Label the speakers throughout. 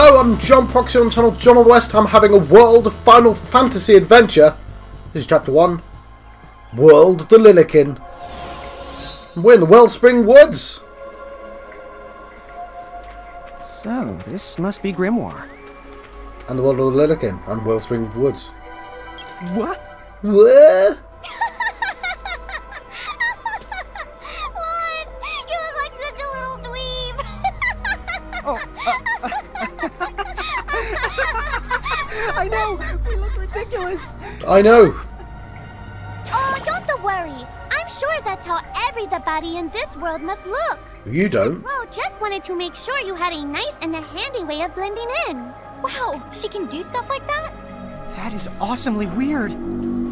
Speaker 1: Hello, I'm John Proxy on the channel John of the West. I'm having a World of Final Fantasy adventure. This is Chapter 1. World of the Lilikin. We're in the Wellspring Woods.
Speaker 2: So, this must be Grimoire.
Speaker 1: And the World of the Lilikin and Wellspring Woods.
Speaker 2: What?
Speaker 1: What?
Speaker 2: I know! We look ridiculous!
Speaker 1: I know!
Speaker 3: Oh, don't worry. I'm sure that's how everybody in this world must look.
Speaker 1: You don't.
Speaker 3: Well, just wanted to make sure you had a nice and a handy way of blending in. Wow, she can do stuff like that?
Speaker 2: That is awesomely weird.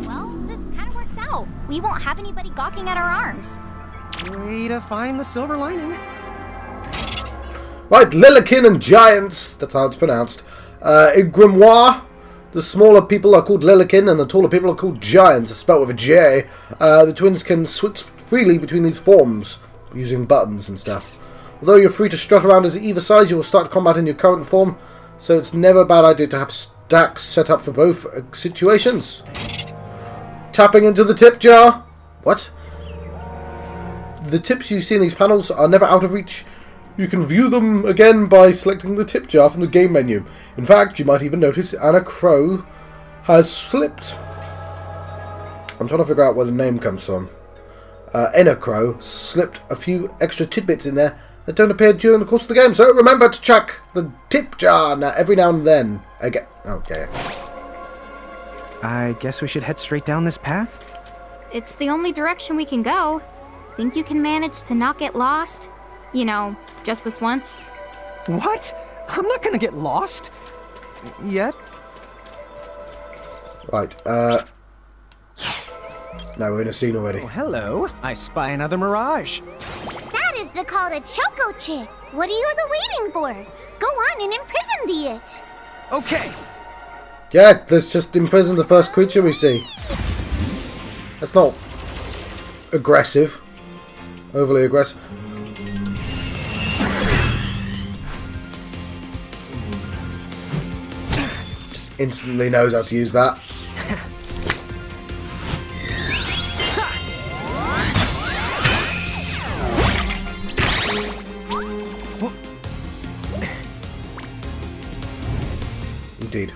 Speaker 3: Well, this kind of works out. We won't have anybody gawking at our arms.
Speaker 2: Way to find the silver lining.
Speaker 1: Right, Lilikin and Jiants, that's how it's pronounced. In Grimoire, the smaller people are called Lilikin and the taller people are called Giants, spelled with a J. The twins can switch freely between these forms, using buttons and stuff. Although you're free to strut around as either size, you will start combat in your current form, so it's never a bad idea to have stacks set up for both situations. Tapping into the tip jar. What? The tips you see in these panels are never out of reach. You can view them again by selecting the tip jar from the game menu. In fact, you might even notice Anna Crow has slipped. I'm trying to figure out where the name comes from. Anna Crow slipped a few extra tidbits in there that don't appear during the course of the game. So remember to check the tip jar every now and then. Okay.
Speaker 2: I guess we should head straight down this path?
Speaker 4: It's the only direction we can go. Think you can manage to not get lost? You know, just this once?
Speaker 2: What? I'm not gonna get lost. Yet?
Speaker 1: Right, now we're in a scene already.
Speaker 2: Oh, hello. I spy another mirage.
Speaker 3: That is called a Choco Chick. What are you waiting for? Go on and imprison the it.
Speaker 2: Okay.
Speaker 1: Yeah, let's just imprison the first creature we see. That's not aggressive. Overly aggressive. Just instantly knows how to use that. Indeed.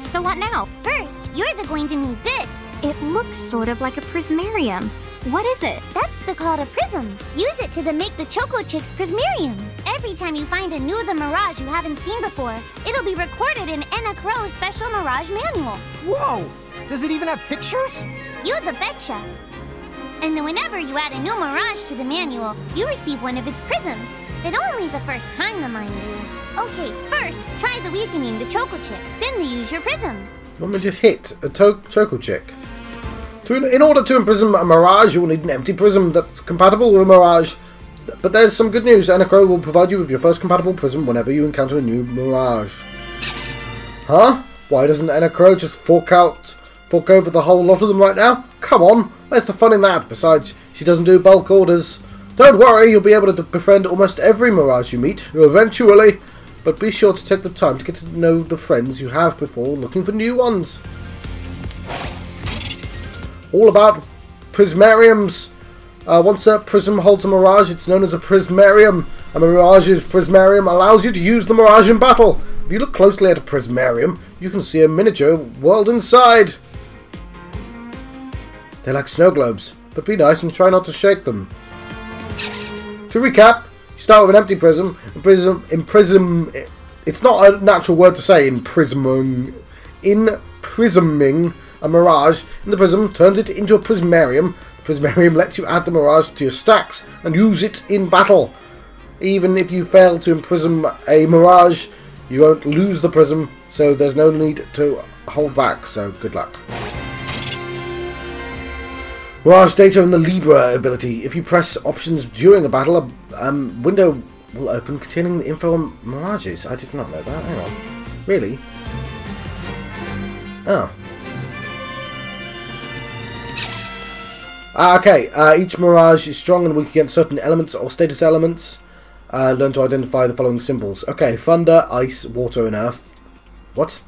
Speaker 4: So what now?
Speaker 3: First, you're going to need this.
Speaker 4: It looks sort of like a prismarium. What is it?
Speaker 3: That's called a prism. Use it to make the Choco Chick's prismarium. Every time you find a new Mirage you haven't seen before, it'll be recorded in Anna Crow's special Mirage manual.
Speaker 2: Whoa! Does it even have pictures?
Speaker 3: You the betcha. And then whenever you add a new Mirage to the manual, you receive one of its prisms. But only the first time, mind you. Okay, first, try the weakening the Choco Chick, then use your prism.
Speaker 1: You want me to hit a Choco Chick? In order to imprison a Mirage, you will need an empty prism that's compatible with a Mirage. But there's some good news. Anna Crow will provide you with your first compatible prism whenever you encounter a new Mirage. Huh? Why doesn't Anna Crow just fork over the whole lot of them right now? Come on, where's the fun in that? Besides, she doesn't do bulk orders. Don't worry, you'll be able to befriend almost every Mirage you meet, eventually. But be sure to take the time to get to know the friends you have before looking for new ones. All about prismariums. Once a prism holds a Mirage, it's known as a prismarium. A Mirage's prismarium allows you to use the Mirage in battle. If you look closely at a prismarium, you can see a miniature world inside. They're like snow globes, but be nice and try not to shake them. To recap, you start with an empty prism. It's not a natural word to say. Imprisoming a Mirage in the prism turns it into a prismarium. The prismarium lets you add the Mirage to your stacks and use it in battle. Even if you fail to imprison a Mirage, you won't lose the prism, so there's no need to hold back, so good luck. Mirage data and the Libra ability. If you press options during a battle, a window will open containing the info on Mirages. I did not know that. Hang on. Really? Oh. Okay, each Mirage is strong and weak against certain elements or status elements. Learn to identify the following symbols. Okay, thunder, ice, water, and earth. What?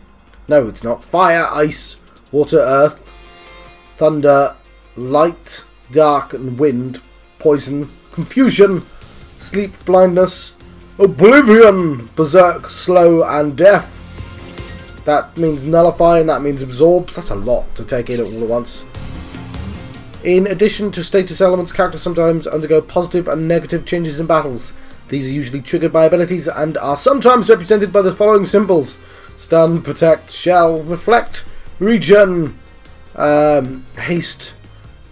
Speaker 1: No, it's not. Fire, ice, water, earth, thunder, light, dark, and wind, poison, confusion, sleep, blindness, oblivion, berserk, slow, and death. That means nullify, and that means absorbs. That's a lot to take in all at once. In addition to status elements, characters sometimes undergo positive and negative changes in battles. These are usually triggered by abilities and are sometimes represented by the following symbols: stun, protect, shell, reflect, regen, haste,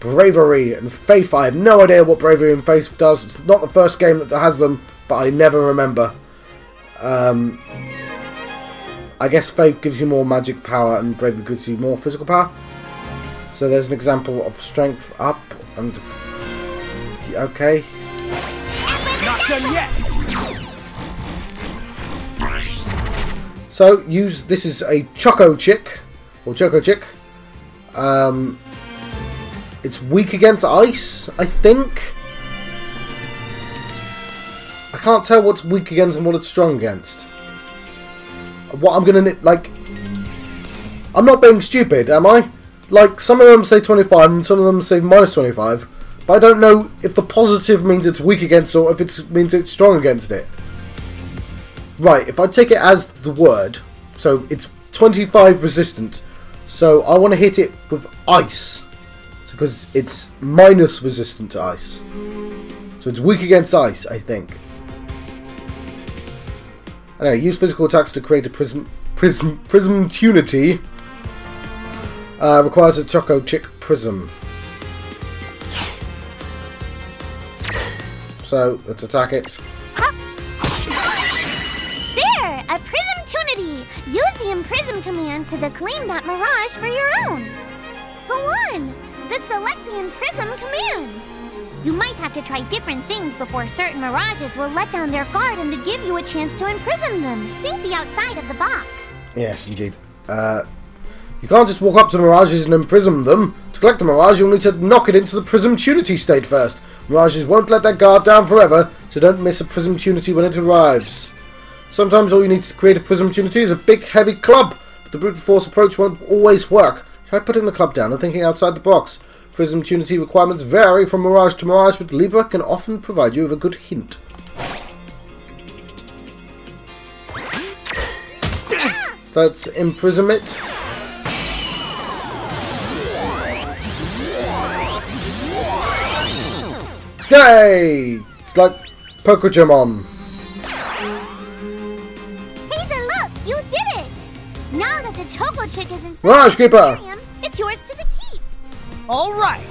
Speaker 1: bravery, and faith. I have no idea what bravery and faith does. It's not the first game that has them, but I never remember. I guess faith gives you more magic power and bravery gives you more physical power. So there's an example of strength up and... Okay.
Speaker 2: Not done yet.
Speaker 1: So use... This is a Choco Chick. Or Choco Chick. It's weak against ice, I think. I can't tell what's weak against and what it's strong against. What I'm gonna... Like... I'm not being stupid, am I? Like, some of them say 25 and some of them say minus 25. But I don't know if the positive means it's weak against or if it means it's strong against it. Right, if I take it as the word, so it's 25 resistant. So I want to hit it with ice. Because it's minus resistant to ice. So it's weak against ice, I think. Anyway, use physical attacks to create a prism tunity. Requires a Choco Chick prism. So, let's attack it.
Speaker 3: There! A prism tunity! Use the imprism command to claim that mirage for your own. Go on! The select the imprism command. You might have to try different things before certain mirages will let down their guard and to give you a chance to imprison them. Think the outside of the box.
Speaker 1: Yes, indeed. You can't just walk up to mirages and imprison them. To collect the mirage, you'll need to knock it into the prism tunity state first. Mirages won't let their guard down forever, so don't miss a prism tunity when it arrives. Sometimes all you need to create a prism tunity is a big, heavy club, but the brute force approach won't always work. Try putting the club down and thinking outside the box. Prism tunity requirements vary from mirage to mirage, but Libra can often provide you with a good hint. Let's imprison it. Yay! It's like Pokemon.
Speaker 3: Take a look! You did it! Now that the Choco Chick is inside
Speaker 1: Mirage
Speaker 3: the
Speaker 1: Keeper!
Speaker 3: aquarium, it's yours to the keep.
Speaker 2: All right.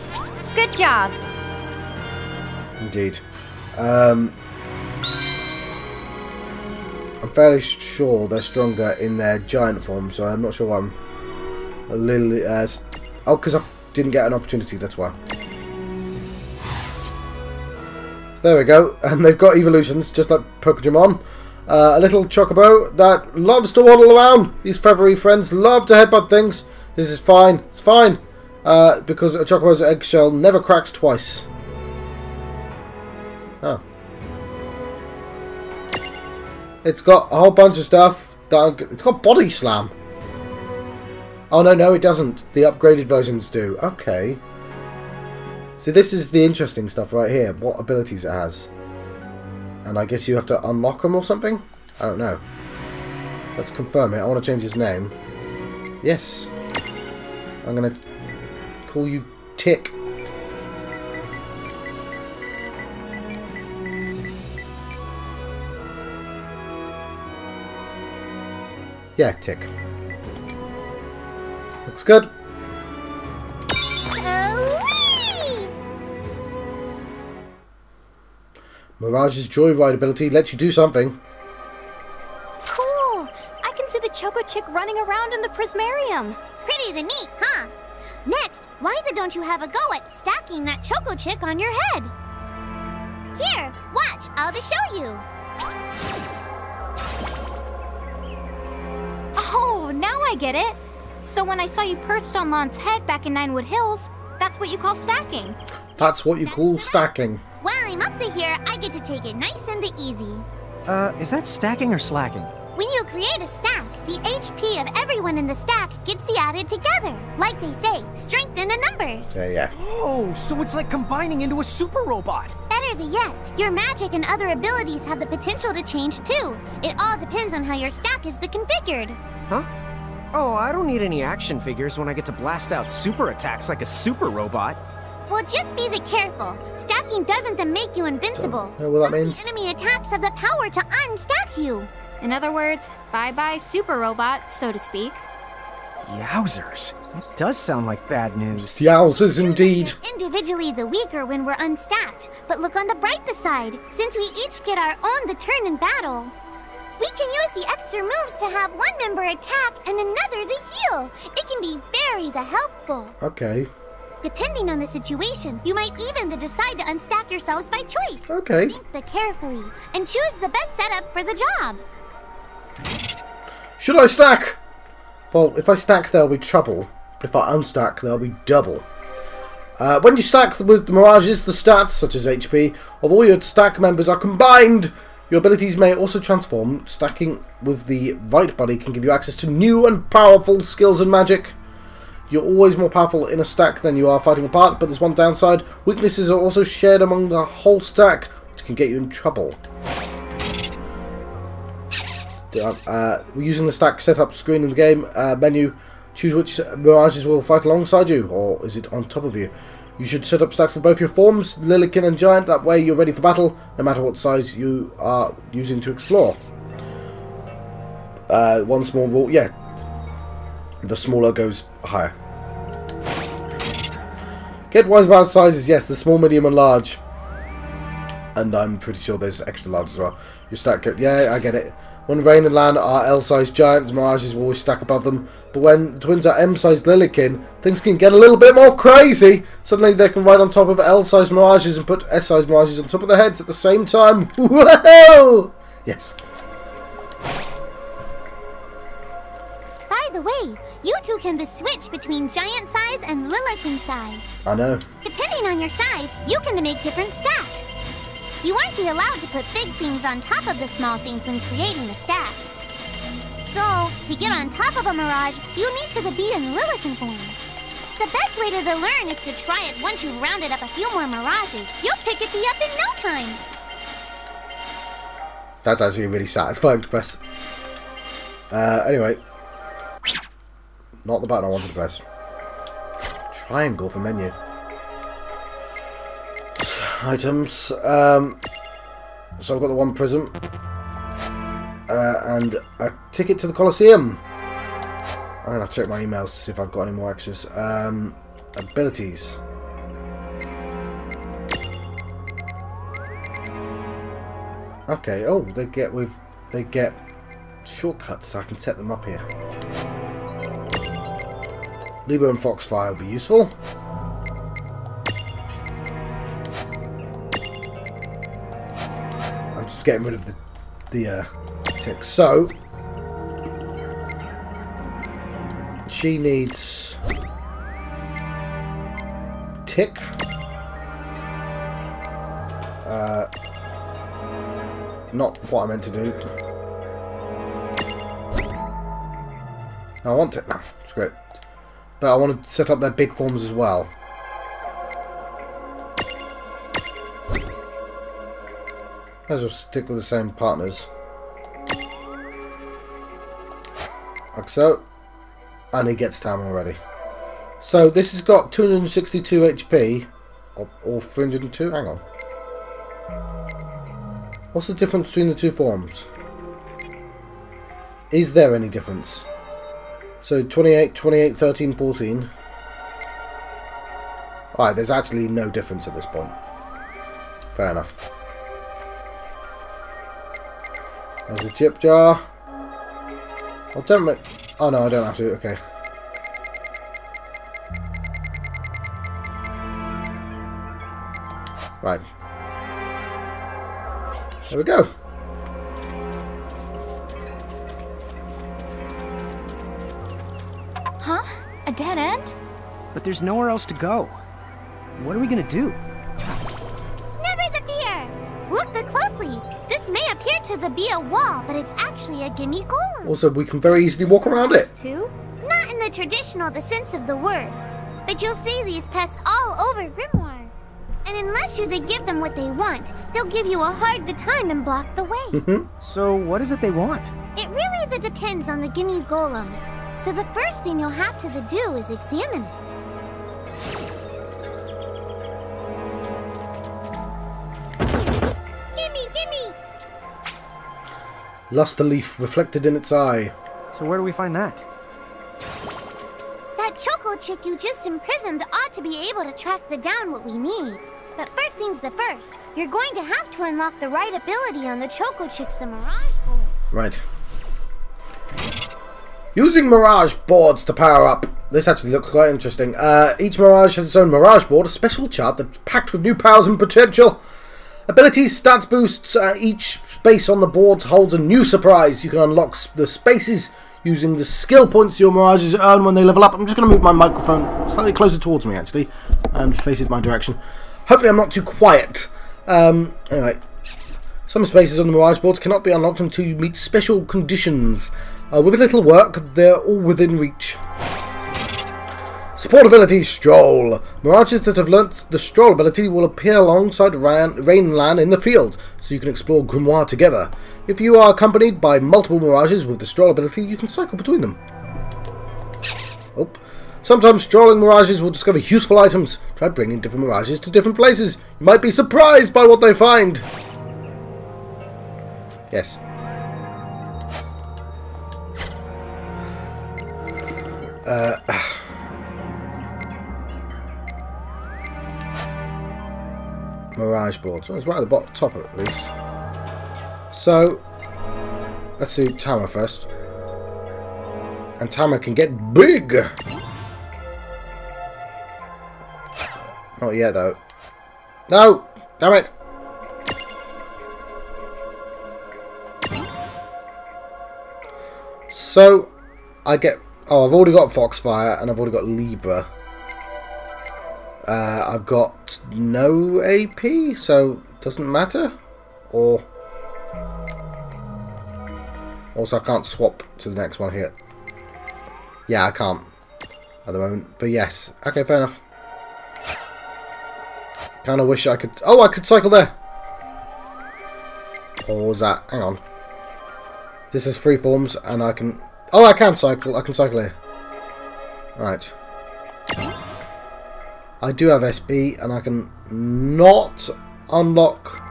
Speaker 4: Good job.
Speaker 1: Indeed. I'm fairly sure they're stronger in their giant form, so I'm not sure why I'm a little... oh, because I didn't get an opportunity, that's why. There we go, and they've got evolutions, just like Pokemon. A little Chocobo that loves to waddle around. These feathery friends love to headbutt things. This is fine, it's fine. Because a Chocobo's eggshell never cracks twice. Oh. It's got a whole bunch of stuff. It's got Body Slam. Oh, no, it doesn't. The upgraded versions do. Okay. So this is the interesting stuff right here, what abilities it has. And I guess you have to unlock them or something? I don't know. Let's confirm it. I want to change his name. Yes. I'm going to call you Tick. Yeah, Tick. Looks good. Mirage's Joyride ability lets you do something.
Speaker 4: Cool! I can see the Choco Chick running around in the Prismarium.
Speaker 3: Pretty neat, huh? Next, why don't you have a go at stacking that Choco Chick on your head? Here, watch, I'll just show you.
Speaker 4: Oh, now I get it. So when I saw you perched on Lon's head back in Ninewood Hills, that's what you call stacking.
Speaker 1: That's what you call stacking.
Speaker 3: While I'm up to here, I get to take it nice and easy.
Speaker 2: Is that stacking or slacking?
Speaker 3: When you create a stack, the HP of everyone in the stack gets the added together. Like they say, strength in the numbers.
Speaker 1: Yeah.
Speaker 2: Oh, so it's like combining into a super robot.
Speaker 3: Better yet, your magic and other abilities have the potential to change too. It all depends on how your stack is configured.
Speaker 2: Huh? Oh, I don't need any action figures when I get to blast out super attacks like a super robot.
Speaker 3: Well, just be careful. Stacking doesn't make you invincible.
Speaker 1: Know what that
Speaker 3: Some of
Speaker 1: means?
Speaker 3: the enemy attacks have the power to unstack you.
Speaker 4: In other words, bye-bye super robot, so to speak.
Speaker 2: Yowzers. That does sound like bad news.
Speaker 1: Yowzers indeed.
Speaker 3: Individually the weaker when we're unstacked. But look on the brighter side. Since we each get our own turn in battle, we can use the extra moves to have one member attack and another the heal. It can be very helpful.
Speaker 1: Okay.
Speaker 3: Depending on the situation, you might even decide to unstack yourselves by choice.
Speaker 1: Okay.
Speaker 3: Think carefully and choose the best setup for the job.
Speaker 1: Should I stack? Well, if I stack, there'll be trouble. But if I unstack, there'll be double. When you stack with the mirages, the stats, such as HP, of all your stack members are combined. Your abilities may also transform. Stacking with the right buddy can give you access to new and powerful skills and magic. You're always more powerful in a stack than you are fighting apart, but there's one downside. Weaknesses are also shared among the whole stack, which can get you in trouble. We're using the stack setup screen in the game menu. Choose which mirages will fight alongside you, or is it on top of you. You should set up stacks for both your forms, Lilikin and Jiant. That way you're ready for battle, no matter what size you are using to explore. One small rule, yeah. The smaller goes higher. Get wise about sizes, yes, the small, medium and large. And I'm pretty sure there's extra large as well. Your stack, yeah, I get it. When Rain and Lan are L-sized giants, mirages will always stack above them. But when the twins are M-sized Lilikin, things can get a little bit more crazy. Suddenly they can ride on top of L-sized mirages and put S-sized mirages on top of their heads at the same time. Whoa! Yes.
Speaker 3: By the way, you two can switch between giant size and Lilikin size.
Speaker 1: I know.
Speaker 3: Depending on your size, you can make different stacks. You won't be allowed to put big things on top of the small things when creating a stack. So, to get on top of a mirage, you need to be in Lilikin form. The best way to learn is to try it once you've rounded up a few more mirages. You'll pick it up in no time.
Speaker 1: That's actually really satisfying to press. Anyway. Not the button I wanted to press. Triangle for menu. Items. So I've got the one prism. And a ticket to the Colosseum. I'm going to have to check my emails to see if I've got any more extras. Abilities. Okay, oh, they get shortcuts, so I can set them up here. Libra and Foxfire will be useful. I'm just getting rid of the ticks. So she needs tick. Not what I meant to do. No, I want it now. It's great. But I want to set up their big forms as well. Might as well stick with the same partners. Like so. And he gets down already. So this has got 262 HP. Or 302? Hang on. What's the difference between the two forms? Is there any difference? So 28, 28, 13, 14. Alright, there's actually no difference at this point. Fair enough. There's a chip jar. Oh, don't make... Oh no, I don't have to. Okay. Right. There we go.
Speaker 4: Huh? A dead end?
Speaker 2: But there's nowhere else to go. what are we gonna do?
Speaker 3: Never the fear! Look closely. This may appear to be a wall, but it's actually a gimme golem.
Speaker 1: Also, we can very easily walk around it.
Speaker 3: Too? Not in the traditional sense of the word, but you'll see these pests all over Grimoire. And unless you give them what they want, they'll give you a hard time and block the way.
Speaker 2: So what is it they want?
Speaker 3: It really depends on the gimme golem. So the first thing you'll have to do is examine it. Gimme!
Speaker 1: Luster leaf reflected in its eye.
Speaker 2: So where do we find that?
Speaker 3: That choco chick you just imprisoned ought to be able to track down what we need. But first things first, you're going to have to unlock the right ability on the choco chick's the Mirage board.
Speaker 1: Right. Using Mirage boards to power up. This actually looks quite interesting. Each Mirage has its own Mirage board, a special chart that's packed with new powers and potential. Abilities, stats boosts, each space on the board holds a new surprise. You can unlock the spaces using the skill points your Mirages earn when they level up. I'm just going to move my microphone slightly closer towards me, actually, and face it my direction. Hopefully I'm not too quiet. Anyway, some spaces on the Mirage boards cannot be unlocked until you meet special conditions. With a little work, they're all within reach. Support ability, Stroll. Mirages that have learnt the Stroll ability will appear alongside Rain and Lan in the field, so you can explore Grimoire together. If you are accompanied by multiple Mirages with the Stroll ability, you can cycle between them. Oh. Sometimes strolling Mirages will discover useful items. Try bringing different Mirages to different places. You might be surprised by what they find. Yes. Mirage boards. Well, it's right at the bottom, top at least. So, let's do Tama first. And Tama can get big! Not yet, though. No! Damn it! So, I get... Oh, I've already got Foxfire, and I've already got Libra. I've got no AP, so it doesn't matter. Or... Also, I can't swap to the next one here. Yeah, I can't at the moment. But yes. Okay, fair enough. Kind of wish I could... Oh, I could cycle there. Or was that... Hang on. This is free forms, and I can... Oh, I can cycle. I can cycle here. Right. I do have SB, and I can not unlock...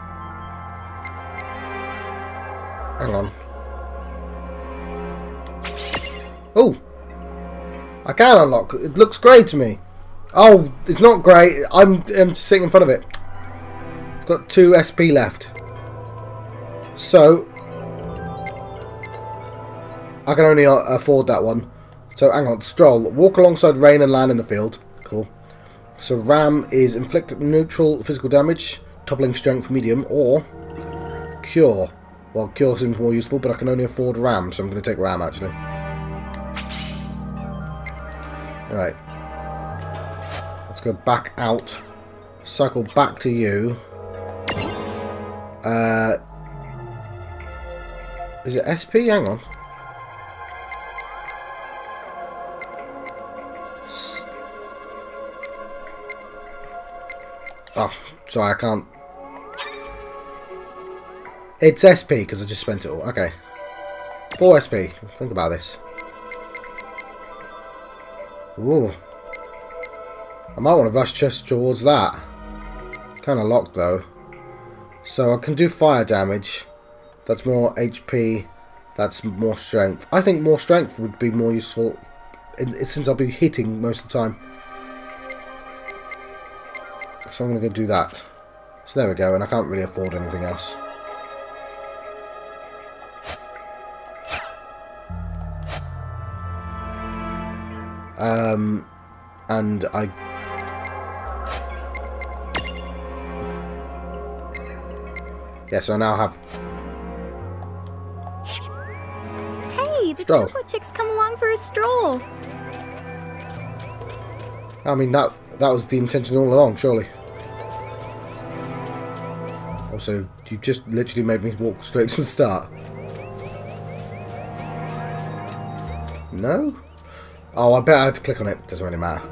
Speaker 1: Hang on. Oh! I can unlock. It looks great to me. Oh, it's not great. I'm sitting in front of it. It's got 2 SP left. So, I can only afford that one. So, hang on. Stroll. Walk alongside Rain and Lan in the field. Cool. So, Ram is inflict neutral physical damage, toppling strength medium, or Cure. Well, Cure seems more useful, but I can only afford Ram, so I'm going to take Ram, actually. Right. Let's go back out. Cycle back to you. Is it SP? Hang on. Oh, sorry, I can't. It's SP because I just spent it all. Okay. 4 SP. Think about this. Ooh. I might want to rush just towards that. Kind of locked though. So I can do fire damage. That's more HP. That's more strength. I think more strength would be more useful since I'll be hitting most of the time. So I'm going to go do that. So there we go, and I can't really afford anything else. And I... Yeah, so I now have...
Speaker 4: Hey, the
Speaker 1: Stroll.
Speaker 4: Choco Chicks come along for a stroll.
Speaker 1: I mean, that... that was the intention all along, surely. Also, you just literally made me walk straight to the start. No? Oh, I bet I had to click on it. Doesn't really matter.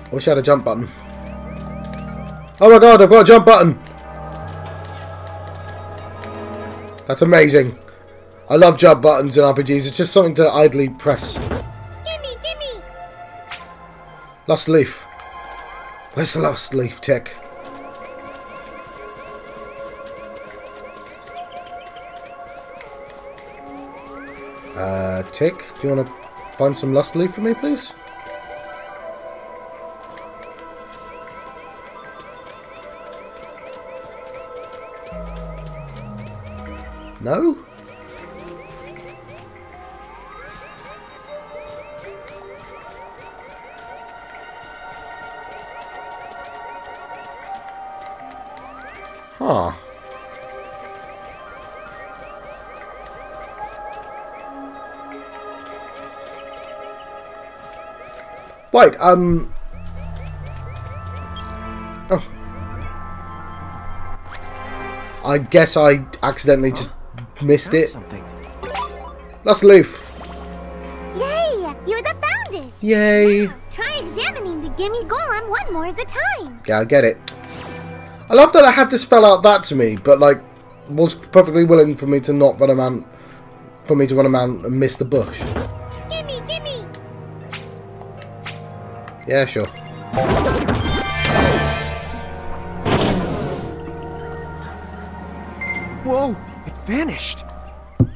Speaker 1: I wish I had a jump button. Oh my god, I've got a jump button! That's amazing. I love jump buttons in RPGs. It's just something to idly press.
Speaker 3: Gimme, gimme!
Speaker 1: Lost leaf. Where's the lost leaf, Tick? Tick, do you want to find some lost leaf for me, please? No? Huh. Wait, oh. I guess I accidentally just missed it.
Speaker 2: Something.
Speaker 1: Lost leaf.
Speaker 3: Yay! You found it!
Speaker 1: Yay!
Speaker 3: Now, try examining the gimme golem one more at a time.
Speaker 1: Yeah, I get it. I love that I had to spell out that to me, but like was perfectly willing for me to not run around, for me to run around and miss the bush.
Speaker 3: Gimme, gimme!
Speaker 1: Yeah, sure.
Speaker 2: Whoa! It vanished.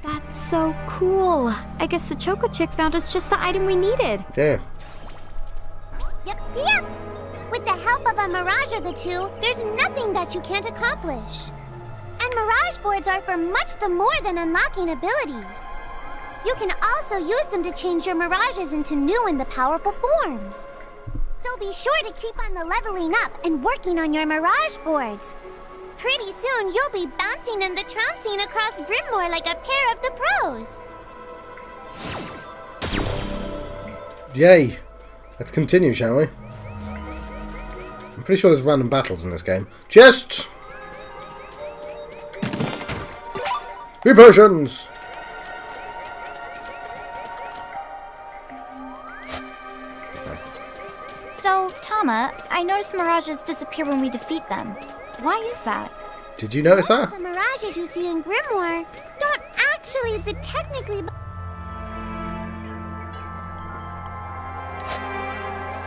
Speaker 4: That's so cool. I guess the Choco Chick found us just the item we needed.
Speaker 1: Yeah.
Speaker 3: Yep. With the help of a Mirage or the two, there's nothing that you can't accomplish. And Mirage boards are for much the more than unlocking abilities. You can also use them to change your Mirages into new and the powerful forms. So be sure to keep on the leveling up and working on your Mirage boards. Pretty soon, you'll be bouncing and the trouncing across Grimoire like a pair of the pros.
Speaker 1: Yay. Let's continue, shall we? I'm pretty sure there's random battles in this game. Chests! 3 potions!
Speaker 4: So, Tama, I noticed Mirages disappear when we defeat them. Why is that?
Speaker 1: Did you notice that?
Speaker 3: The Mirages you see in Grimoire don't actually technically...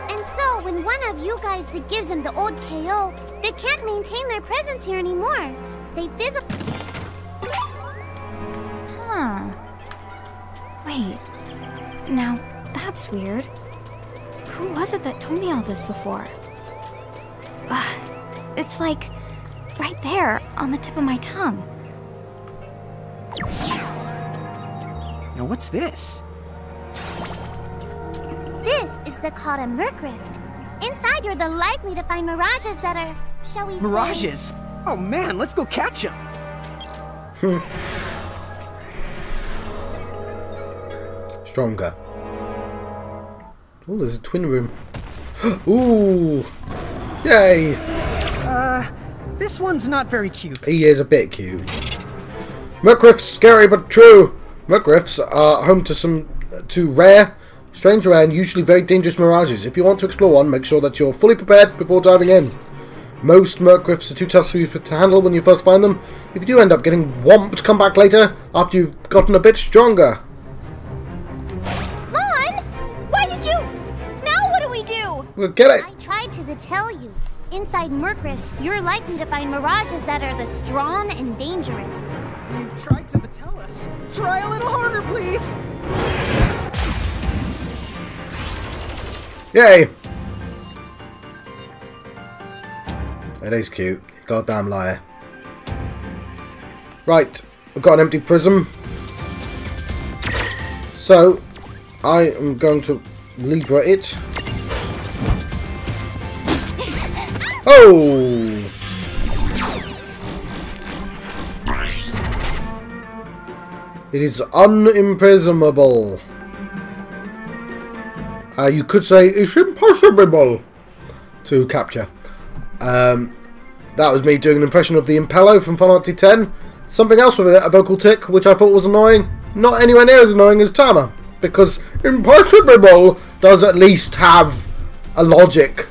Speaker 3: And so, when one of you guys that gives them the old KO, they can't maintain their presence here anymore. They physically...
Speaker 4: Huh. Wait. Now, that's weird. Who was it that told me all this before? It's like... right there, on the tip of my tongue.
Speaker 2: Now what's this?
Speaker 3: This is the called a Merc Rift. Inside, you're the likely to find Mirages that are, shall we say...
Speaker 2: Mirages? Oh man, let's go catch them!
Speaker 1: Stronger. Oh, there's a twin room. Ooh! Yay!
Speaker 2: This one's not very cute.
Speaker 1: He is a bit cute. Mercriffs, scary but true. Mercriffs are home to rare, strange rare, and usually very dangerous mirages. If you want to explore one, make sure that you're fully prepared before diving in. Most Mercriffs are too tough for you to handle when you first find them. If you do end up getting whomped, come back later after you've gotten a bit stronger.
Speaker 4: Mon! Why did you... Now what do we do?
Speaker 1: Well, get it!
Speaker 3: I tried to tell you. Inside Merc Rifts, you're likely to find Mirages that are the strong and dangerous.
Speaker 2: You tried to tell us. Try a little harder, please!
Speaker 1: Yay! It is cute. Goddamn liar. Right, we've got an empty prism. So, I am going to Libra it. Oh! It is unimprisonable. You could say it's impossible to capture. That was me doing an impression of the Impello from Final Fantasy X. Something else with a vocal tick, which I thought was annoying. Not anywhere near as annoying as Tama, because impossible does at least have a logic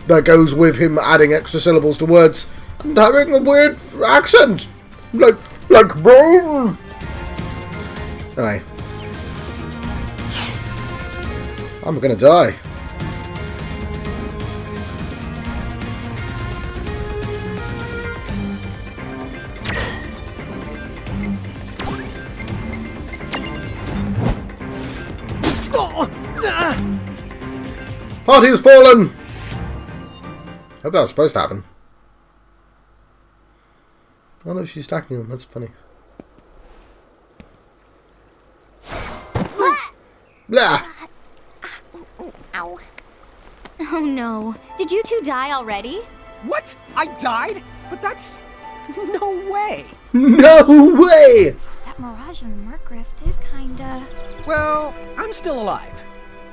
Speaker 1: that goes with him adding extra syllables to words and having a weird accent, like bro. Anyway, I'm gonna die. Party has fallen! Hope that was supposed to happen. Oh no, she's stacking them. That's funny. Blah!
Speaker 3: Ow.
Speaker 4: Oh no. Did you two die already?
Speaker 2: What? I died? But that's... no way!
Speaker 1: No way!
Speaker 4: That mirage in the Mergriff did kinda...
Speaker 2: Well, I'm still alive.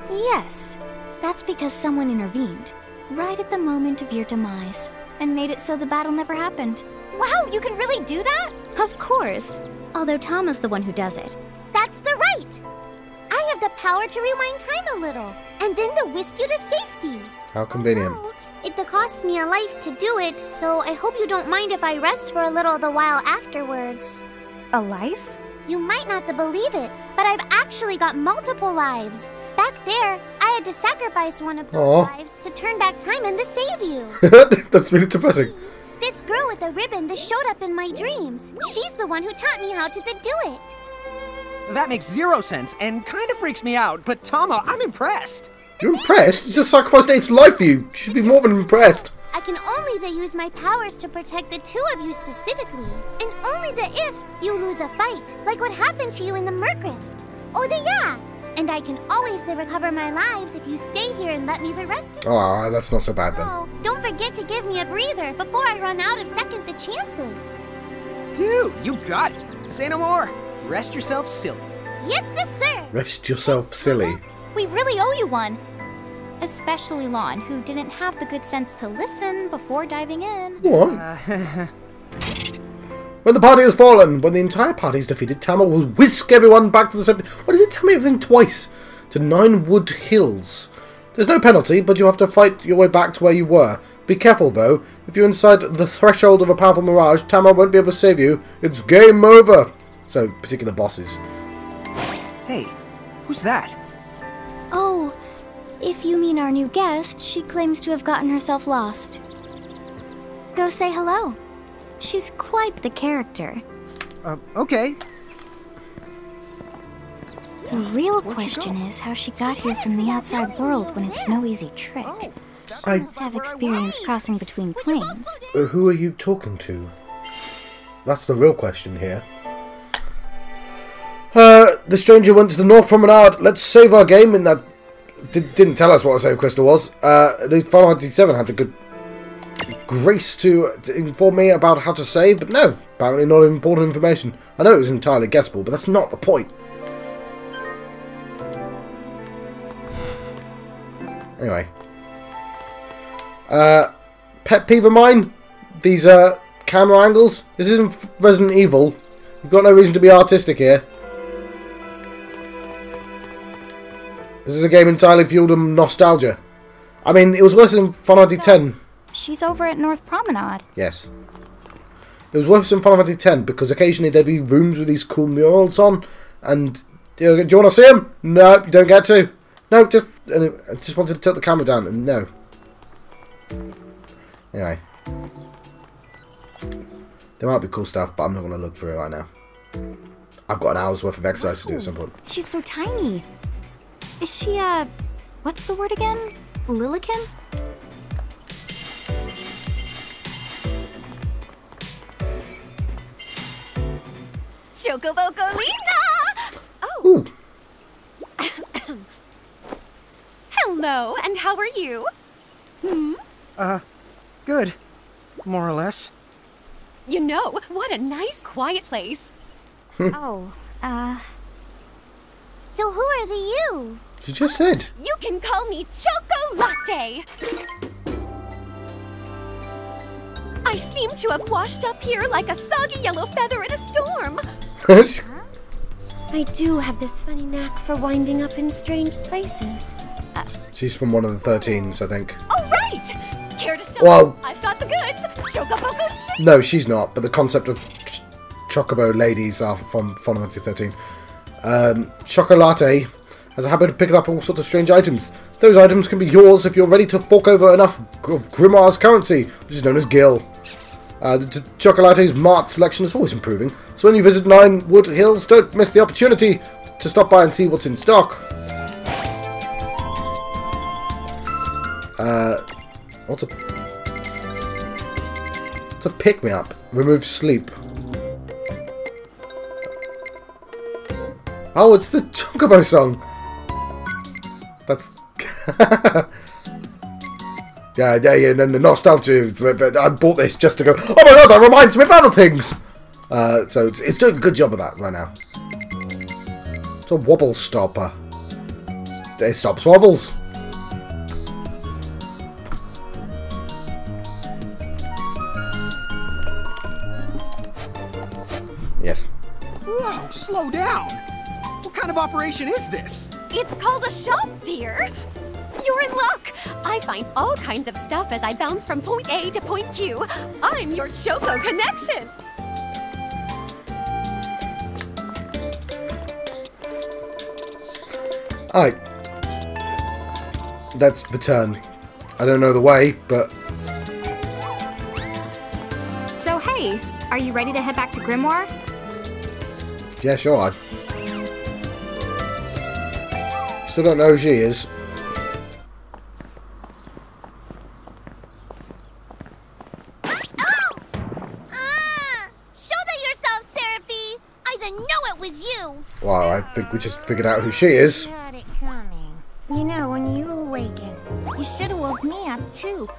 Speaker 4: Yes. That's because someone intervened, right at the moment of your demise, and made it so the battle never happened. Wow, you can really do that? Of course. Although Tama's the one who does it.
Speaker 3: That's the right! I have the power to rewind time a little, and then to whisk you to safety.
Speaker 1: How convenient.
Speaker 3: Oh, it costs me a life to do it, so I hope you don't mind if I rest for a little the while afterwards.
Speaker 4: A life?
Speaker 3: You might not believe it, but I've actually got multiple lives. Back there, I had to sacrifice one of those lives to turn back time and to save you.
Speaker 1: That's really depressing.
Speaker 3: This girl with the ribbon that showed up in my dreams. She's the one who taught me how to do it.
Speaker 2: That makes zero sense and kind of freaks me out, but Tama, I'm impressed.
Speaker 1: You're impressed? You just sacrificed its life for you. You should be more than impressed.
Speaker 3: I can only use my powers to protect the two of you specifically. And only if you lose a fight, like what happened to you in the Mergriff. Oh, yeah. And I can always recover my lives if you stay here and let me the rest of you.
Speaker 1: Oh, that's not so bad then.
Speaker 3: So, don't forget to give me a breather before I run out of second the chances.
Speaker 2: Dude, you got it. Say no more. Rest yourself silly.
Speaker 3: Yes, sir.
Speaker 1: Rest yourself silly.
Speaker 4: We really owe you one. Especially Lon, who didn't have the good sense to listen before diving in.
Speaker 1: What? When the party has fallen, when the entire party is defeated, Tama will whisk everyone back to the same... What does it tell me everything twice? To Ninewood Hills. There's no penalty, but you have to fight your way back to where you were. Be careful, though. If you're inside the threshold of a powerful mirage, Tama won't be able to save you. It's game over. So, particular bosses.
Speaker 2: Hey, who's that?
Speaker 4: Oh, if you mean our new guest, she claims to have gotten herself lost. Go say hello. She's quite the character.
Speaker 2: Okay.
Speaker 4: The real question is how she got here from the outside world when it's no easy trick. She must have experience crossing between planes.
Speaker 1: Who are you talking to? That's the real question here. The stranger went to the North Promenade. Let's save our game in that... Didn't tell us what a save crystal was. The Final Fantasy VII had the good grace to inform me about how to save, but no, apparently not important information. I know it was entirely guessable, but that's not the point. Anyway. Pet peeve of mine, these camera angles. This isn't Resident Evil. You've got no reason to be artistic here. This is a game entirely fueled on nostalgia. I mean, it was worse than Final Fantasy X.
Speaker 4: She's over at North Promenade.
Speaker 1: Yes. It was worse than Final Fantasy X because occasionally there'd be rooms with these cool murals on, and do you want to see them? No, you don't get to. No, I just wanted to tilt the camera down, and no. Anyway. There might be cool stuff, but I'm not going to look through it right now. I've got an hour's worth of exercise to do at some point.
Speaker 4: She's so tiny. Is she, what's the word again? Lilikin? Chocobocolina! Oh.
Speaker 1: Ooh.
Speaker 5: Hello, and how are you?
Speaker 2: Good. More or less.
Speaker 5: You know, what a nice, quiet place.
Speaker 3: So who are the you?
Speaker 1: She just said.
Speaker 5: You can call me Chocolate. I seem to have washed up here like a soggy yellow feather in a storm.
Speaker 6: I do have this funny knack for winding up in strange places.
Speaker 1: She's from one of the 13s, I think.
Speaker 5: All right. Care to show?
Speaker 1: Well,
Speaker 5: I've got the goods. Chocobo.
Speaker 1: no, she's not. But the concept of chocobo ladies are from Final Fantasy 13. Chocolate has a habit of picking up all sorts of strange items. Those items can be yours if you're ready to fork over enough of Grimoire's currency, which is known as Gil. The Chocolate's mart selection is always improving, so when you visit Nine Wood Hills, don't miss the opportunity to stop by and see what's in stock. What's a pick-me-up? Remove sleep. Oh, it's the Chocobo song. That's... yeah, the nostalgia. I bought this just to go, oh my god, that reminds me of other things! So it's doing a good job of that right now. It's a wobble stopper. It stops wobbles. Yes.
Speaker 2: Whoa, slow down! What kind of operation is this?
Speaker 5: It's called a shop, dear. You're in luck. I find all kinds of stuff as I bounce from point A to point Q. I'm your Choco connection.
Speaker 1: Alright. That's the turn. I don't know the way, but...
Speaker 7: So hey, are you ready to head back to Grimoire?
Speaker 1: yeah, sure. I still don't know who she is. Well, I think we just figured out who she is.
Speaker 8: Got it coming. You know, when you awakened, you should have woke me up too.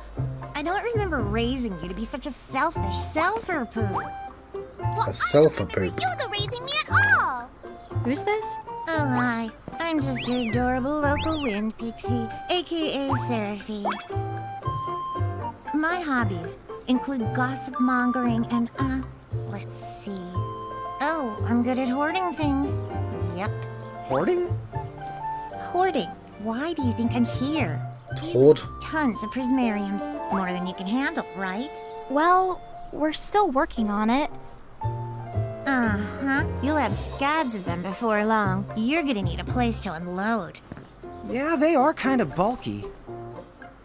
Speaker 8: I don't remember raising you to be such a selfish self-poop.
Speaker 1: A self-poop.
Speaker 3: You the raising me at all.
Speaker 7: Who's this?
Speaker 8: Oh, hi. I'm just your adorable local wind pixie, aka Seraphine. My hobbies include gossip mongering and, let's see. Oh, I'm good at hoarding things. Yep.
Speaker 2: Hoarding?
Speaker 8: Hoarding. Why do you think I'm here?
Speaker 1: Hoard?
Speaker 8: Tons of prismariums. More than you can handle, right?
Speaker 4: Well, we're still working on it.
Speaker 8: Uh-huh. You'll have scads of them before long. You're gonna need a place to unload.
Speaker 2: Yeah, they are kind of bulky.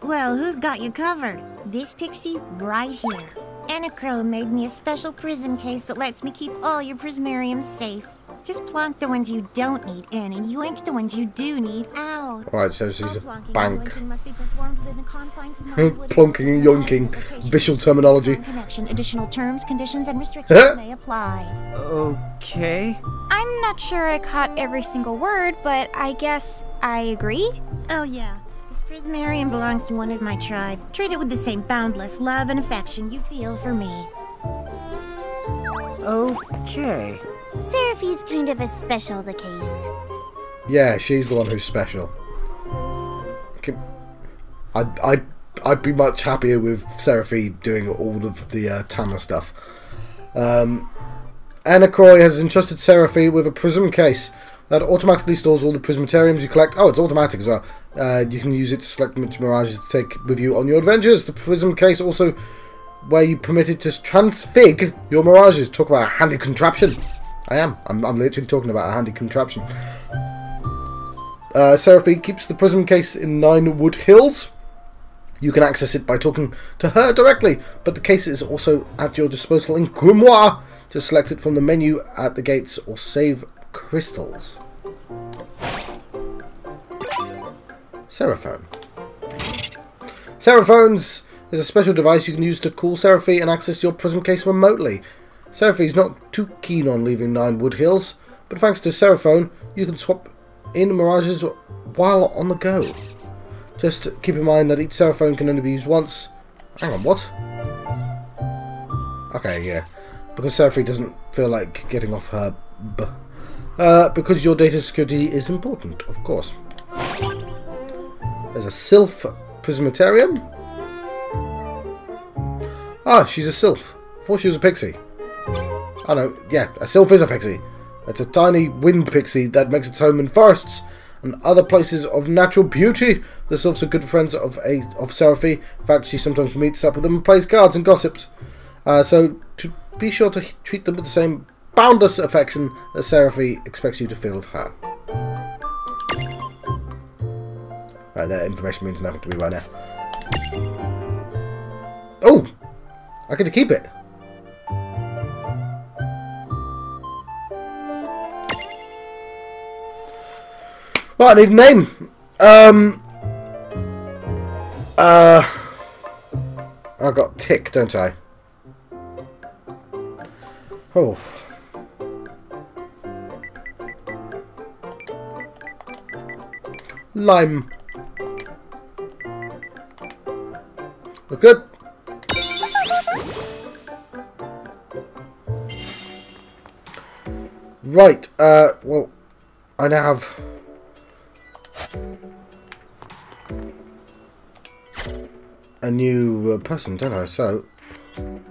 Speaker 8: Well, who's got you covered? This pixie right here. Anachrome made me a special prism case that lets me keep all your prismariums safe. Just plonk the ones you don't need in and yoink the ones you do need out.
Speaker 1: Alright, so she's a bank.
Speaker 8: Must be performed within the confines of Nine-Wood
Speaker 1: Plonking and yoinking. Visual terminology.
Speaker 8: Connection. Additional terms, conditions, and restrictions may apply.
Speaker 2: Okay.
Speaker 4: I'm not sure I caught every single word, but I guess I agree.
Speaker 8: Oh yeah. This prismarium belongs to one of my tribe. Treat it with the same boundless love and affection you feel for me.
Speaker 2: Okay.
Speaker 3: Seraphi's kind of a special the case.
Speaker 1: Yeah, she's the one who's special. I'd be much happier with Seraphi doing all of the Tama stuff. Anna Croy has entrusted Seraphi with a prism case that automatically stores all the prismatariums you collect. Oh, it's automatic as well. You can use it to select which mirages to take with you on your adventures. The prism case also where you permitted to transfig your mirages. Talk about a handy contraption. I'm literally talking about a handy contraption. Seraphi keeps the prism case in Nine Wood Hills. You can access it by talking to her directly, but the case is also at your disposal in Grimoire. Just select it from the menu at the gates or save crystals. Seraphone. Seraphones is a special device you can use to call Seraphi and access your prism case remotely. Seraphi is not too keen on leaving Nine Wood Hills, but thanks to Seraphone, you can swap in mirages while on the go. Just keep in mind that each Seraphone can only be used once. Hang on, what? Okay, yeah. Because Seraphi doesn't feel like getting off her because your data security is important, of course. There's a sylph prismatarium. Ah, she's a sylph. I thought she was a pixie. Oh no, yeah, a sylph is a pixie. It's a tiny wind pixie that makes its home in forests and other places of natural beauty. The sylphs are good friends of Seraphy. In fact, she sometimes meets up with them and plays cards and gossips. So to be sure to treat them with the same boundless affection that Seraphy expects you to feel of her. Right, that information means nothing to me right now. Oh! I get to keep it. Right, I need a name. I got Tick, don't I? Oh. Lime. Look good. Right, well, I now have a new person, don't I? So I'll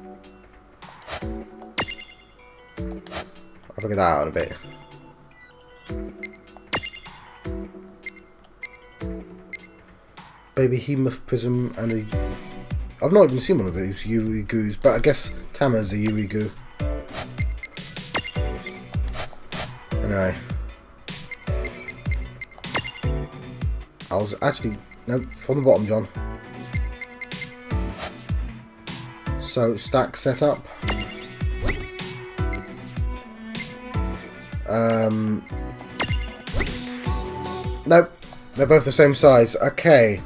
Speaker 1: figure that out in a bit. Baby Hemoth Prism and a... I've not even seen one of those Yurigoos, but I guess Tama's a Yurigoo. Anyway. I was actually... No, from the bottom, John. So, stack setup. Nope. They're both the same size. Okay.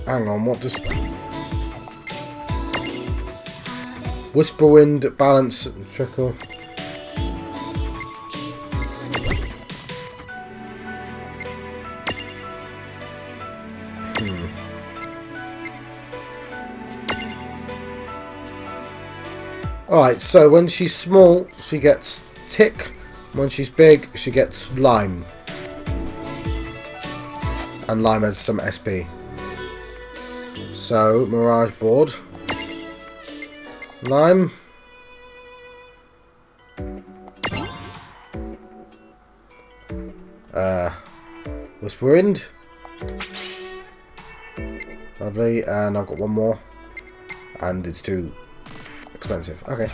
Speaker 1: Hang on, what does... Whisperwind, balance, trickle. Alright, so when she's small, she gets Tick. When she's big, she gets Lime. And Lime has some SP. So, Mirage Board. Lime. Whisperwind. Lovely, and I've got one more. And it's too expensive. Okay.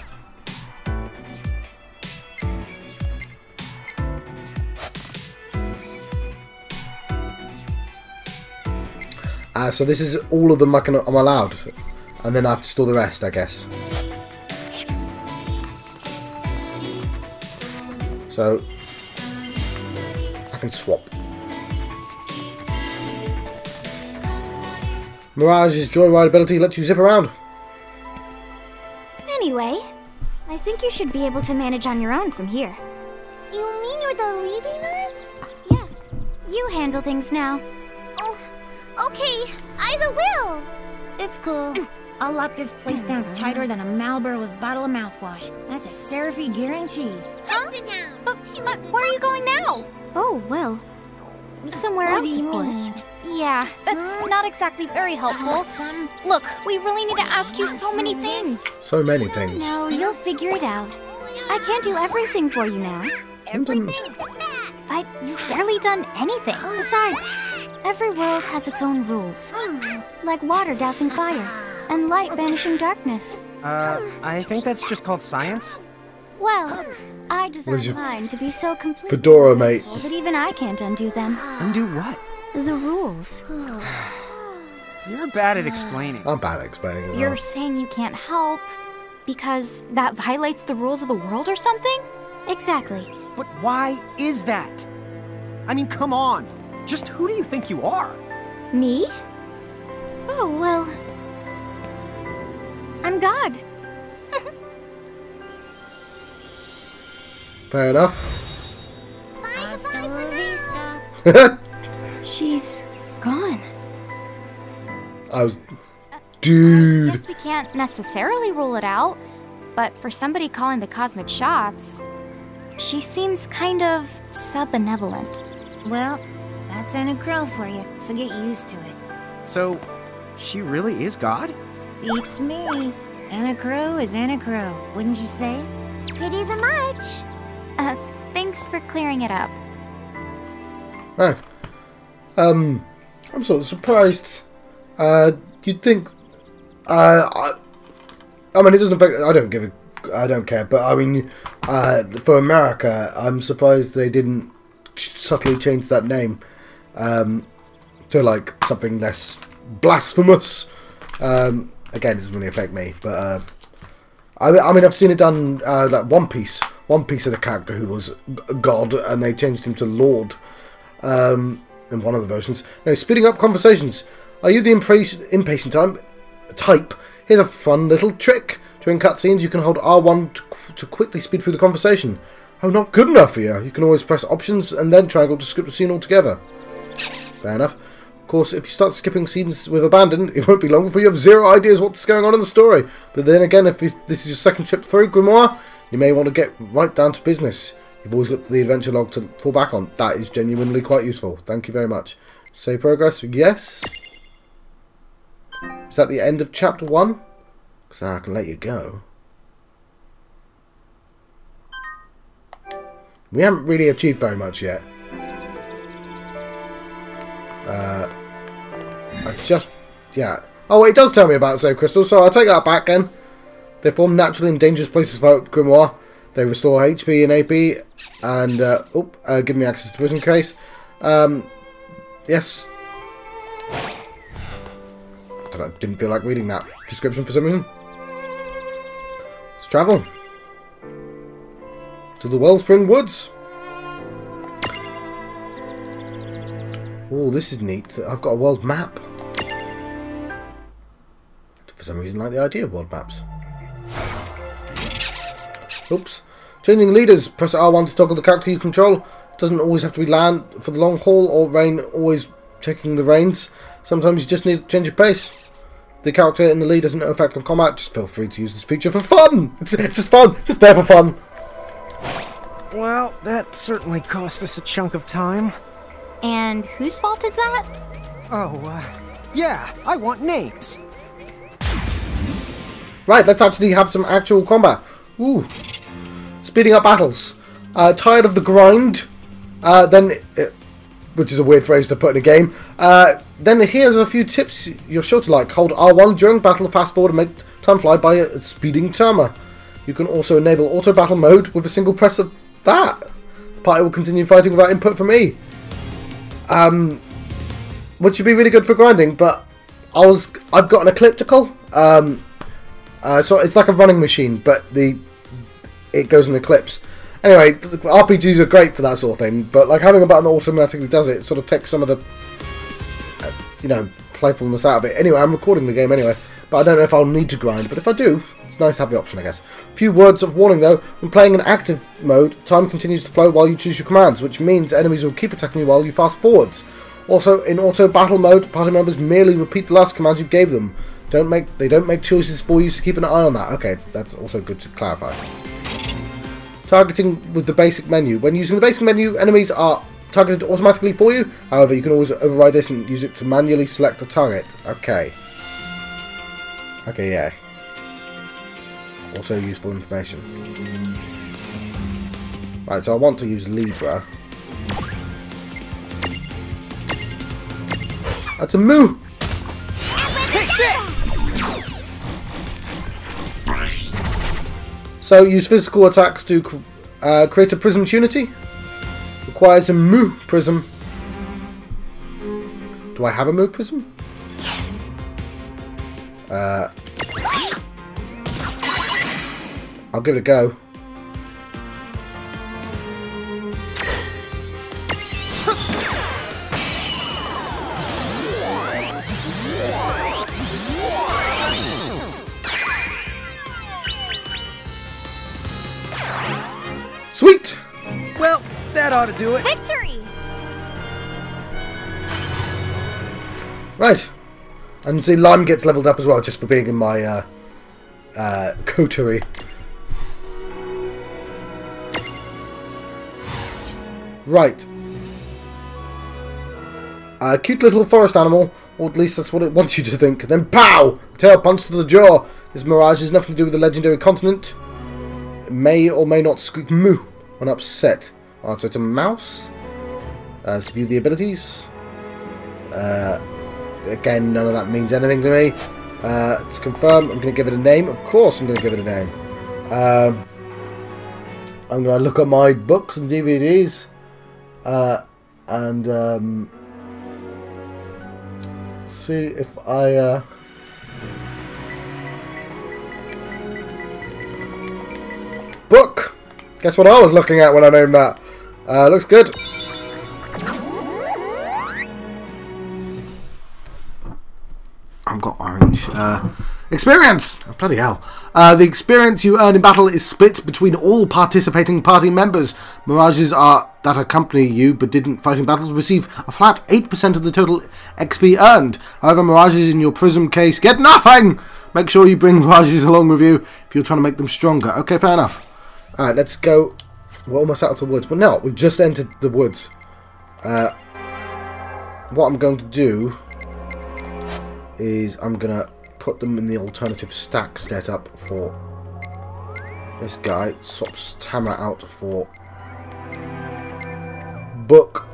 Speaker 1: So this is all of them I'm allowed, and then I have to store the rest, I guess. So I can swap. Mirage's joyride ability lets you zip around.
Speaker 4: Anyway, I think you should be able to manage on your own from here.
Speaker 3: You mean you're the leaving us?
Speaker 4: Yes, you handle things now.
Speaker 3: Oh, okay, I will.
Speaker 8: It's cool. I'll lock this place down tighter than a Marlboro's bottle of mouthwash. That's a Seraphy guarantee.
Speaker 3: Huh?
Speaker 4: But where are you going now? Oh, well, somewhere
Speaker 8: What
Speaker 4: else,
Speaker 8: do you
Speaker 4: of course.
Speaker 8: mean?
Speaker 4: Yeah, that's not exactly very helpful. Look, we really need to ask you so many things.
Speaker 1: So many things.
Speaker 4: No, you'll figure it out. I can't do everything for you now.
Speaker 3: Everything?
Speaker 4: But you've barely done anything. Besides, every world has its own rules. Like water dousing fire, and light banishing darkness.
Speaker 2: I think that's just called science.
Speaker 4: Well, I
Speaker 1: Where's
Speaker 4: designed
Speaker 1: your
Speaker 4: mine to be so complete
Speaker 1: Fedora, mate.
Speaker 4: that even I can't undo them.
Speaker 2: Undo what?
Speaker 4: The rules.
Speaker 2: You're bad at explaining.
Speaker 1: I'm bad at explaining it.
Speaker 7: You're saying you can't help because that violates the rules of the world or something?
Speaker 4: Exactly.
Speaker 2: But why is that? I mean, come on. Just who do you think you are?
Speaker 4: Me? Oh, well, I'm God.
Speaker 1: Fair enough.
Speaker 8: Hasta la vista.
Speaker 7: She's gone.
Speaker 1: I was... Dude.
Speaker 4: I guess we can't necessarily rule it out, but for somebody calling the cosmic shots, she seems kind of sub-benevolent.
Speaker 8: Well, that's Anna Crow for you, so get used to it.
Speaker 2: So, she really is God?
Speaker 8: Beats me. Anna Crow is Anna Crow, wouldn't you say?
Speaker 3: Pretty the much.
Speaker 4: Thanks for clearing it up.
Speaker 1: Right. I'm sort of surprised. You'd think. I mean, it doesn't affect. I don't care. But I mean, for America, I'm surprised they didn't subtly change that name to like something less blasphemous. Again, it doesn't really affect me, but I mean, I've seen it done like One Piece. One Piece of the character who was God, and they changed him to Lord in one of the versions. Now, speeding up conversations. Are you the impatient type? Here's a fun little trick. During cutscenes, you can hold R1 to quickly speed through the conversation. Oh, not good enough for you. You can always press options and then triangle to skip the scene altogether. Fair enough. Of course, if you start skipping scenes with abandon, it won't be long before you have zero ideas what's going on in the story. But then again, if this is your second trip through Grimoire, you may want to get right down to business. You've always got the adventure log to fall back on. That is genuinely quite useful. Thank you very much. Save progress? Yes. Is that the end of chapter 1? Because I can let you go. We haven't really achieved very much yet. Yeah. Oh, it does tell me about save crystals, so I'll take that back then. They form naturally in dangerous places throughout Grimoire. They restore HP and AP, and give me access to prison case. Yes. I didn't feel like reading that description for some reason. Let's travel to the Wellspring Woods. Oh, this is neat. I've got a world map. For some reason, I like the idea of world maps. Oops. Changing leaders. Press R1 to toggle the character you control. Doesn't always have to be land for the long haul or Rain always taking the reins. Sometimes you just need to change your pace. The character in the lead has no effect on combat. Just feel free to use this feature for fun. It's just fun. It's just there for fun.
Speaker 2: Well, that certainly cost us a chunk of time.
Speaker 4: And whose fault is that?
Speaker 2: Oh, yeah, I want names.
Speaker 1: Right, let's actually have some actual combat. Ooh. Speeding up battles. Tired of the grind? Which is a weird phrase to put in a game. Then here's a few tips you're sure to like. Hold R1 during battle to fast forward and make time fly by a speeding timer. You can also enable auto battle mode with a single press of that. The party will continue fighting without input from me. Which would be really good for grinding, but I've got an ecliptical. So it's like a running machine, but it goes in eclipse. Anyway, RPGs are great for that sort of thing, but like having a button that automatically does it sort of takes some of the playfulness out of it. Anyway, I'm recording the game anyway, but I don't know if I'll need to grind, but if I do, it's nice to have the option, I guess. A few words of warning though: when playing in active mode, time continues to flow while you choose your commands, which means enemies will keep attacking you while you fast forwards. Also, in auto battle mode, party members merely repeat the last commands you gave them. They don't make choices for you, so keep an eye on that. Okay, that's also good to clarify. Targeting with the basic menu. When using the basic menu, enemies are targeted automatically for you. However, you can always override this and use it to manually select a target. Okay. Okay, yeah. Also useful information. Right, so I want to use Libra. That's a moo!
Speaker 2: Take this!
Speaker 1: So, use physical attacks to create a prism unity. Requires a moo prism. Do I have a moo prism? I'll give it a go. Sweet!
Speaker 2: Well, that ought to do it.
Speaker 4: Victory!
Speaker 1: Right. And see, Lime gets leveled up as well, just for being in my coterie. Right. A cute little forest animal, or at least that's what it wants you to think. Then pow! Tail punch to the jaw. This mirage has nothing to do with the legendary continent. It may or may not squeak moo when upset. Alright, so it's a mouse. Let's view the abilities. Again, none of that means anything to me. Let's confirm. I'm going to give it a name. Of course I'm going to give it a name. I'm going to look at my books and DVDs. And see if I book. Guess what I was looking at when I named that. Looks good. I've got orange. Experience! Oh, bloody hell. The experience you earn in battle is split between all participating party members. Mirages that accompany you but didn't fight in battles receive a flat 8% of the total XP earned. However, mirages in your prism case get nothing! Make sure you bring mirages along with you if you're trying to make them stronger. Okay, fair enough. Alright, let's go. We're almost out of the woods. Well, no, we've just entered the woods. What I'm going to do is I'm going to put them in the alternative stack setup for this guy. Swaps Tamara out for book.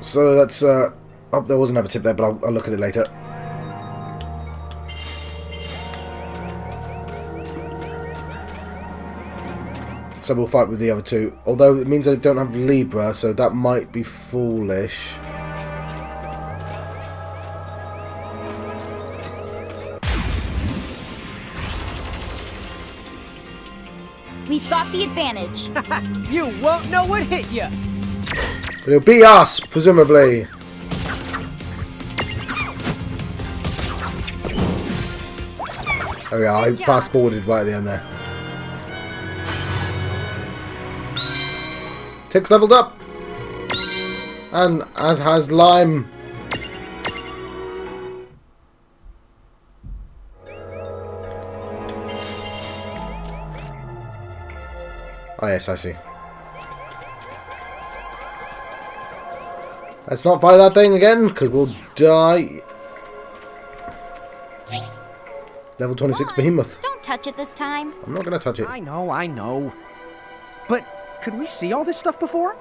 Speaker 1: So that's oh, there was another tip there, but I'll look at it later. So we'll fight with the other two. Although it means I don't have Libra, so that might be foolish.
Speaker 7: We've got the advantage.
Speaker 2: You won't know what hit you.
Speaker 1: It'll be us, presumably. Oh yeah, I fast forwarded right at the end there. Tick's leveled up, and as has Lime. Oh yes, I see. Let's not fight that thing again, because we'll die. Level 26 Behemoth.
Speaker 7: Don't touch it this time.
Speaker 1: I'm not going to touch it.
Speaker 2: I know. But could we see all this stuff before?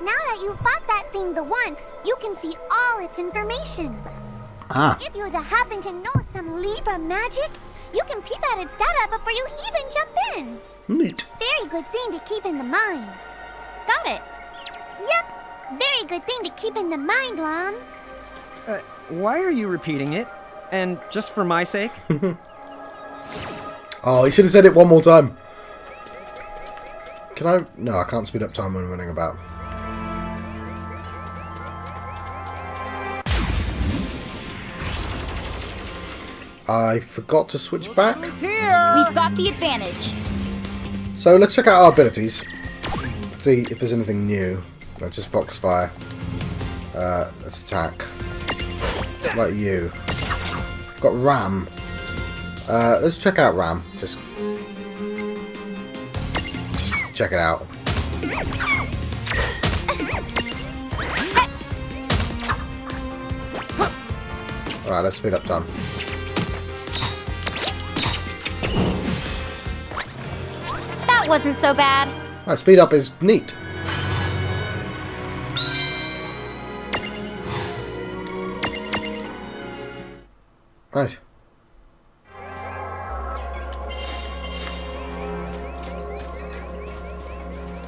Speaker 3: Now that you've fought that thing the once, you can see all its information.
Speaker 1: Ah.
Speaker 3: If you happen to know some Libra magic, you can peep at its data before you even jump in.
Speaker 1: Neat.
Speaker 3: Very good thing to keep in the mind.
Speaker 7: Got it.
Speaker 3: Yep. Very good thing to keep in the mind, Lon.
Speaker 2: Why are you repeating it? And just for my sake?
Speaker 1: Oh, he should have said it one more time. Can I? No, I can't speed up time when running about. I forgot to switch back.
Speaker 2: Who's here?
Speaker 7: We've got the advantage.
Speaker 1: So let's check out our abilities. See if there's anything new. No, just Foxfire. Let's attack. What about you? Got Ram. Let's check out Ram. Just check it out. Alright, let's speed up time.
Speaker 7: That wasn't so bad.
Speaker 1: Alright, speed up is neat. Right.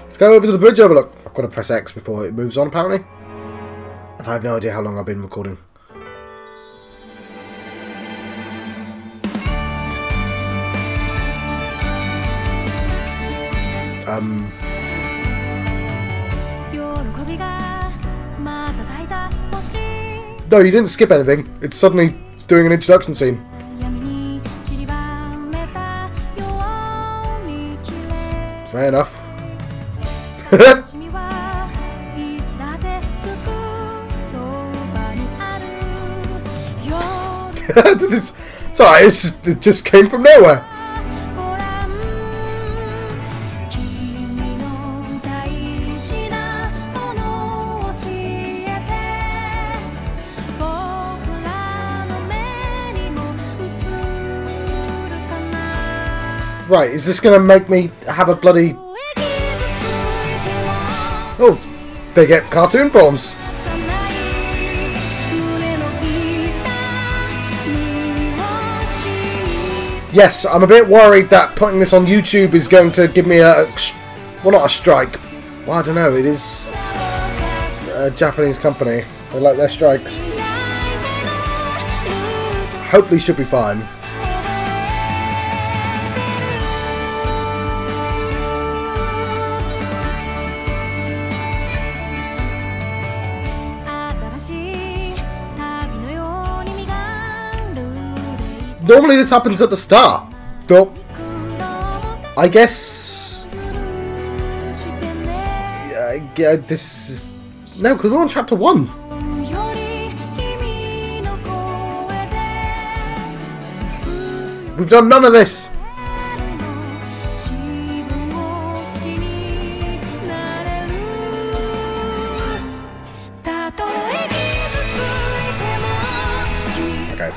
Speaker 1: Let's go over to the bridge overlook. I've got to press X before it moves on, apparently. And I have no idea how long I've been recording. No, you didn't skip anything. It's suddenly doing an introduction scene. Fair enough. Sorry, it just came from nowhere. Right, is this going to make me have a bloody... Oh, they get cartoon forms. Yes, I'm a bit worried that putting this on YouTube is going to give me a... Well, not a strike. Well, I don't know, it is a Japanese company. They like their strikes. Hopefully should be fine. Normally this happens at the start. Though, I guess... Yeah, this is... No, because we're on chapter 1. We've done none of this. Okay.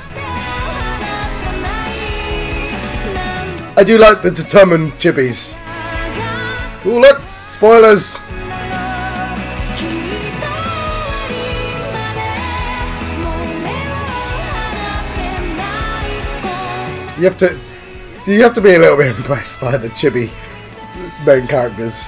Speaker 1: I do like the determined chibis. Ooh, look! Spoilers! You have to be a little bit impressed by the chibi main characters.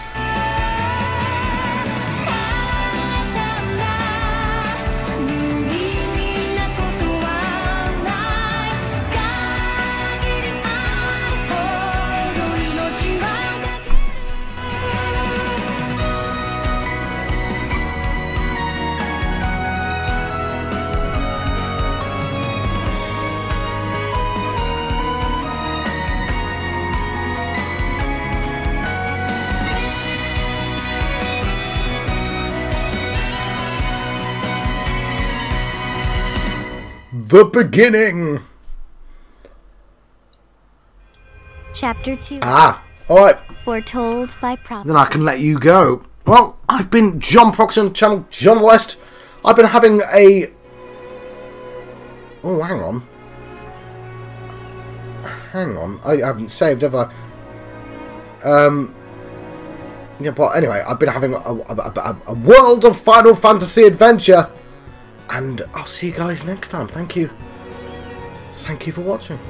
Speaker 1: The beginning.
Speaker 4: Chapter 2.
Speaker 1: Ah, alright.
Speaker 4: Foretold by prophecy.
Speaker 1: Then I can let you go. Well, I've been John Proxy on the channel John West. I've been having a... Oh, hang on. Hang on. I haven't saved, have I? Yeah, but anyway, I've been having a world of Final Fantasy adventure. And I'll see you guys next time. Thank you. Thank you for watching.